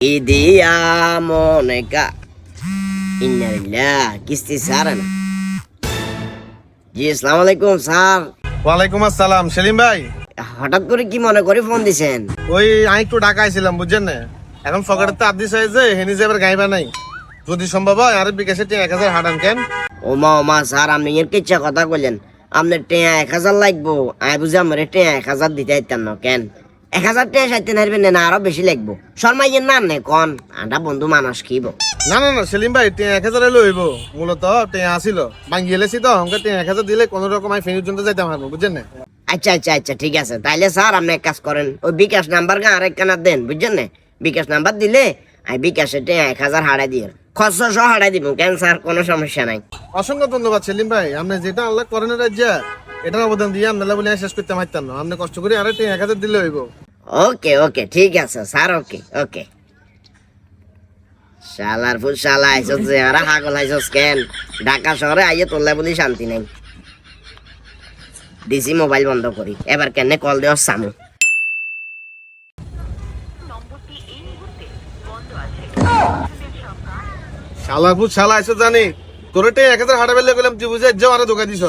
ইদিয়া মনেকা ইন্নালিল্লাহ কিস্তি স্যার না। জি আসসালামু আলাইকুম স্যার। ওয়ালাইকুম আসসালাম সেলিম ভাই। হঠাৎ করে কি মনে করে ফোন দিছেন? ওই আমি একটু ঢাকা আইছিলাম বুঝছেন না, এখন ফকেটের তো আদিস হয়েছে হেনি যে এবার গাইবা নাই, যদি সম্ভব হয় আর বিকাশে 1000 হাঁটান কেন। ওমা স্যার আপনি এর কিচ্ছা কথা কইলেন, আপনার টেয়া 1000 লাগবো, আমি বুঝি আমার টেয়া 1000 দিতে আইতেন না কেন? 1000 টেয়া চাইতে নারবেন না আরো বেশি লাগবো? শর্মাইয়ের না নে কন আন্ডা বন্ধু মানুষ কিব। না না না সেলিম ভাই 1000 এলো হইব, মূলত আসিল ভাঙ্গি এলেছি তো আমাকে 1000 দিলে কোন রকম আমি ফেনীর জন্য যাইতে পারবো বুঝছেন না। আচ্ছা ঠিক আছে, তাইলে স্যার আপনি এক কাজ করেন, ওই বিকাশ নাম্বার আরেক কানা দেন বুঝছেন না। বিকাশ নাম্বার দিলে আমি বিকাশে 1000 হারাই দিয়ে খরচ সহ হারাই দিব কেন স্যার, কোনো সমস্যা নাই। অসংখ্য ধন্যবাদ সেলিম ভাই, আপনি যেটা আল্লাহ করেন রাজ্যা এটার অবদান দিয়ে আপনারা বলে শেষ করতে পারতেন না, আপনি কষ্ট করে আরে 1000 দিলে হইব। ওকে ঠিক আছে স্যার, ওকে। শালার ফুল শালা আইসস যে আরা হাগল আইসস কেন? ঢাকা শহরে আইয়ে তোল্লা বলি শান্তি নাই। ডিসি মোবাইল বন্ধ করি, এবার কেন কল দেওয়ার সামু। শালা আইসো জানি তোরে 1000 হাঁটা বেলে গেলাম তুই বুঝে যাও আরো ধোকা দিছ।